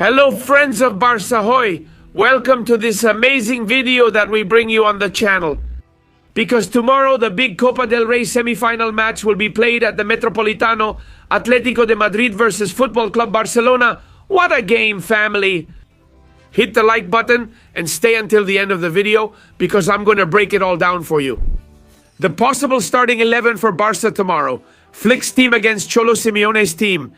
Hello friends of Barça Hoy! Welcome to this amazing video that we bring you on the channel. Because tomorrow the big Copa del Rey semi-final match will be played at the Metropolitano, Atlético de Madrid versus Football Club Barcelona. What a game, family! Hit the like button and stay until the end of the video because I'm going to break it all down for you. The possible starting 11 for Barça tomorrow. Flick's team against Cholo Simeone's team.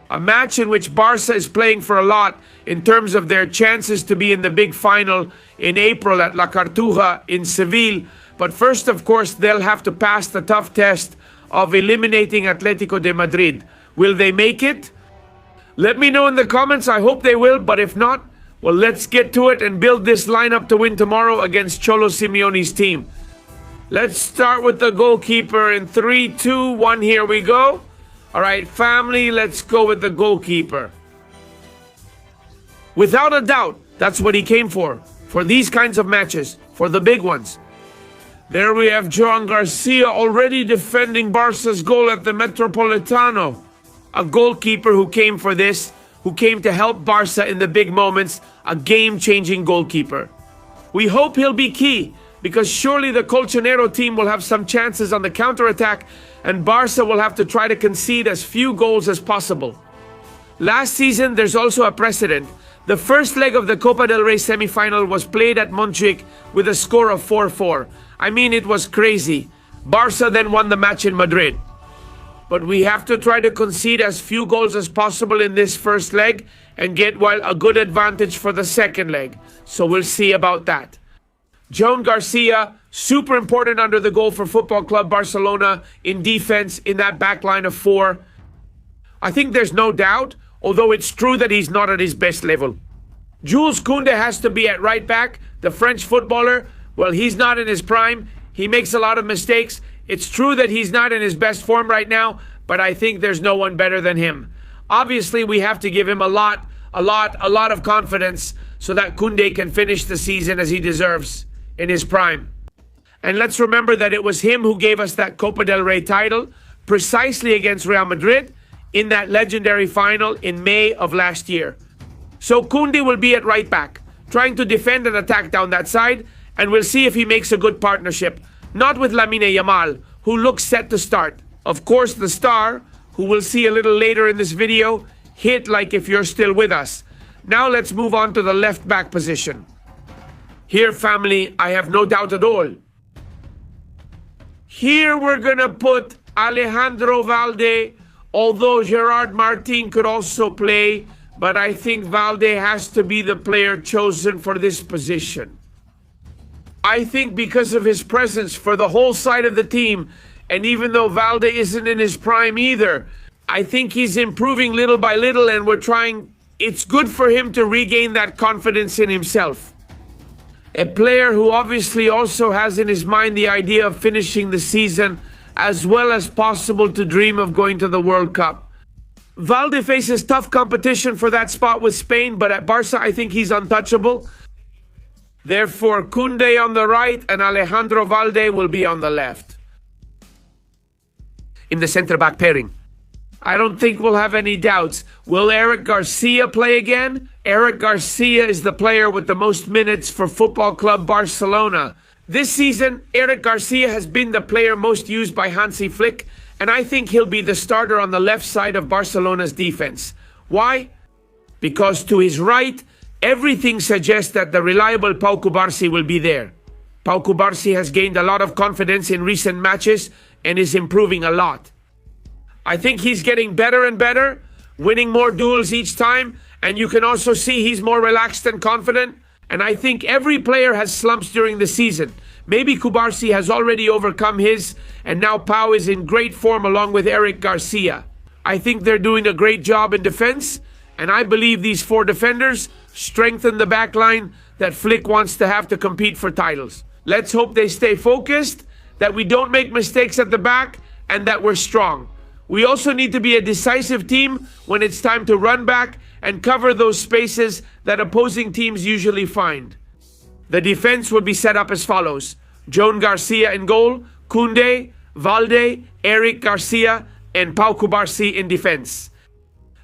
A match in which Barça is playing for a lot in terms of their chances to be in the big final in April at La Cartuja in Seville. But first, of course, they'll have to pass the tough test of eliminating Atlético de Madrid. Will they make it? Let me know in the comments. I hope they will, but if not, well, let's get to it and build this lineup to win tomorrow against Cholo Simeone's team. Let's start with the goalkeeper in 3, 2, 1. Here we go. All right, family, let's go with the goalkeeper. Without a doubt, that's what he came for these kinds of matches, for the big ones. There we have Joan Garcia already defending Barca's goal at the Metropolitano. A goalkeeper who came for this, who came to help Barca in the big moments, a game-changing goalkeeper. We hope he'll be key, because surely the Colchonero team will have some chances on the counter-attack and Barca will have to try to concede as few goals as possible. Last season, there's also a precedent. The first leg of the Copa del Rey semi-final was played at Montjuic with a score of 4-4. I mean, it was crazy. Barca then won the match in Madrid. But we have to try to concede as few goals as possible in this first leg and get a good advantage for the second leg. So we'll see about that. Joan Garcia, super important under the goal for Football Club Barcelona in defense in that back line of 4. I think there's no doubt, although it's true that he's not at his best level. Jules Koundé has to be at right back. The French footballer, well, he's not in his prime. He makes a lot of mistakes. It's true that he's not in his best form right now, but I think there's no one better than him. Obviously, we have to give him a lot of confidence so that Koundé can finish the season as he deserves in his prime. And let's remember that it was him who gave us that Copa del Rey title precisely against Real Madrid in that legendary final in May of last year. So Koundé will be at right back, trying to defend and attack down that side, and we'll see if he makes a good partnership, not with Lamine Yamal, who looks set to start. Of course, the star, who we'll see a little later in this video, hit like if you're still with us. Now let's move on to the left back position. Here, family, I have no doubt at all. Here we're going to put Alejandro Valde, although Gerard Martin could also play, but I think Valde has to be the player chosen for this position. I think because of his presence for the whole side of the team, and even though Valde isn't in his prime either, I think he's improving little by little, and it's good for him to regain that confidence in himself. A player who obviously also has in his mind the idea of finishing the season as well as possible to dream of going to the World Cup. Valde faces tough competition for that spot with Spain, but at Barca I think he's untouchable. Therefore, Koundé on the right and Alejandro Valde will be on the left. In the centre-back pairing, I don't think we'll have any doubts. Will Eric Garcia play again? Eric Garcia is the player with the most minutes for Football Club Barcelona. This season, Eric Garcia has been the player most used by Hansi Flick, and I think he'll be the starter on the left side of Barcelona's defense. Why? Because to his right, everything suggests that the reliable Pau Cubarsí will be there. Pau Cubarsí has gained a lot of confidence in recent matches and is improving a lot. I think he's getting better and better, winning more duels each time, and you can also see he's more relaxed and confident. And I think every player has slumps during the season. Maybe Cubarsí has already overcome his, and now Pau is in great form along with Eric Garcia. I think they're doing a great job in defense, and I believe these 4 defenders strengthen the back line that Flick wants to have to compete for titles. Let's hope they stay focused, that we don't make mistakes at the back, and that we're strong. We also need to be a decisive team when it's time to run back and cover those spaces that opposing teams usually find. The defense will be set up as follows: Joan Garcia in goal, Koundé, Valde, Eric Garcia, and Pau Cubarsí in defense.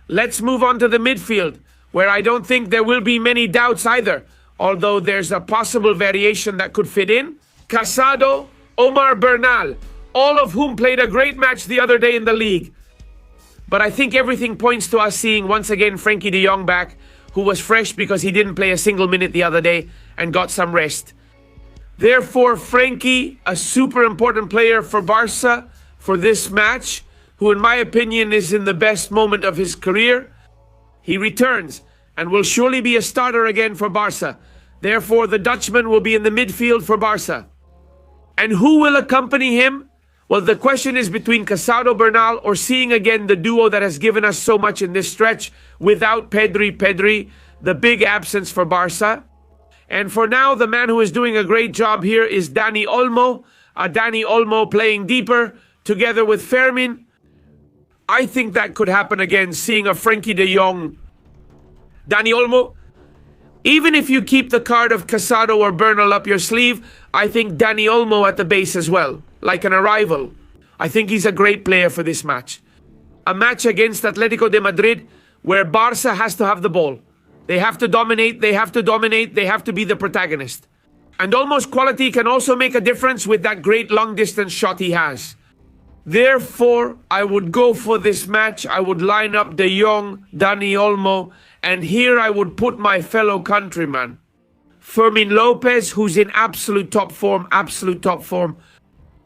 Let's move on to the midfield. where I don't think there will be many doubts either, although there's a possible variation that could fit in. Casado, Omar Bernal, all of whom played a great match the other day in the league. But I think everything points to us seeing once again Frenkie de Jong back, who was fresh because he didn't play a single minute the other day and got some rest. Therefore, Frenkie, a super important player for Barça for this match, who in my opinion is in the best moment of his career. He returns and will surely be a starter again for Barça. Therefore, the Dutchman will be in the midfield for Barça. And who will accompany him? Well, the question is between Casado, Bernal, or seeing again the duo that has given us so much in this stretch without Pedri, the big absence for Barça. And for now, the man who is doing a great job here is Dani Olmo. Dani Olmo playing deeper together with Fermin. I think that could happen again, seeing a Frenkie de Jong. Dani Olmo, even if you keep the card of Casado or Bernal up your sleeve, I think Dani Olmo at the base as well, like an arrival. I think he's a great player for this match. A match against Atlético de Madrid where Barça has to have the ball. They have to dominate, they have to be the protagonist. And Olmo's quality can also make a difference with that great long-distance shot he has. Therefore, I would go for this match. I would line up De Jong, Dani Olmo, and here I would put my fellow countryman, Fermin Lopez, who's in absolute top form.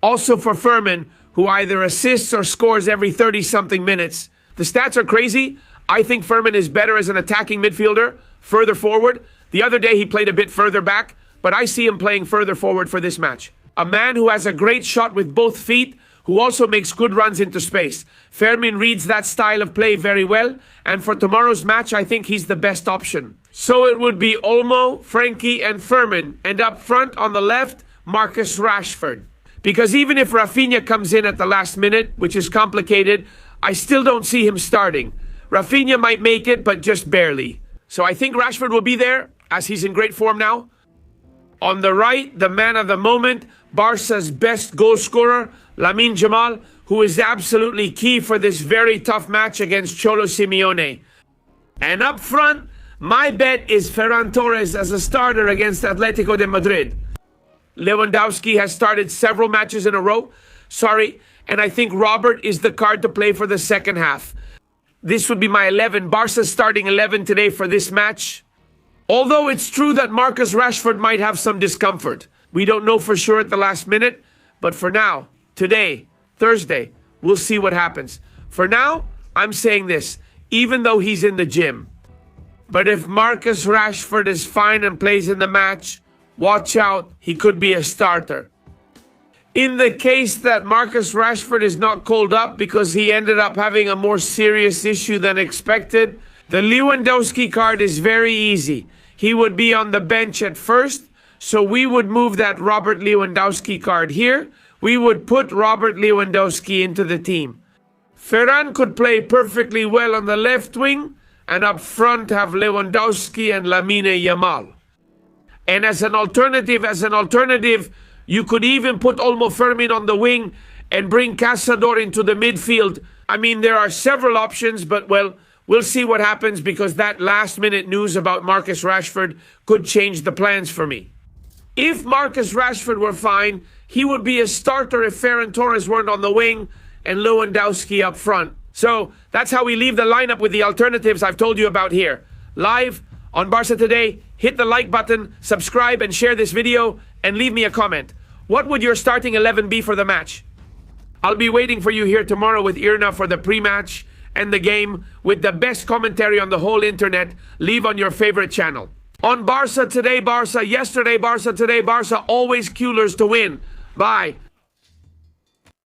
Also for Fermin, who either assists or scores every 30-something minutes. The stats are crazy. I think Fermin is better as an attacking midfielder, further forward. The other day he played a bit further back, but I see him playing further forward for this match. A man who has a great shot with both feet, who also makes good runs into space. Fermin reads that style of play very well, and for tomorrow's match, I think he's the best option. So it would be Olmo, Frenkie, and Fermin, and up front on the left, Marcus Rashford. Because even if Rafinha comes in at the last minute, which is complicated, I still don't see him starting. Rafinha might make it, but just barely. So I think Rashford will be there, as he's in great form now. On the right, the man of the moment, Barca's best goal scorer, Lamine Yamal, who is absolutely key for this very tough match against Cholo Simeone. And up front, my bet is Ferran Torres as a starter against Atlético de Madrid. Lewandowski has started several matches in a row. And I think Robert is the card to play for the second half. This would be my 11. Barca's starting 11 today for this match. Although it's true that Marcus Rashford might have some discomfort. We don't know for sure at the last minute. But for now, today, Thursday, we'll see what happens. For now, I'm saying this, even though he's in the gym. But if Marcus Rashford is fine and plays in the match, watch out, he could be a starter. In the case that Marcus Rashford is not called up because he ended up having a more serious issue than expected, the Lewandowski card is very easy. He would be on the bench at first, so we would move that Robert Lewandowski card here. We would put Robert Lewandowski into the team. Ferran could play perfectly well on the left wing, and up front have Lewandowski and Lamine Yamal. And as an alternative, you could even put Olmo Fermin on the wing and bring Casador into the midfield. I mean, there are several options, but well, we'll see what happens because that last-minute news about Marcus Rashford could change the plans for me. If Marcus Rashford were fine, he would be a starter if Ferran Torres weren't on the wing and Lewandowski up front. So that's how we leave the lineup with the alternatives I've told you about here. Live on Barca Today, hit the like button, subscribe and share this video, and leave me a comment. What would your starting 11 be for the match? I'll be waiting for you here tomorrow with Irna for the pre-match and the game with the best commentary on the whole internet. Leave on your favorite channel. On Barca Today, Barca, yesterday, Barca Today, Barca, always Keulers to win. Bye.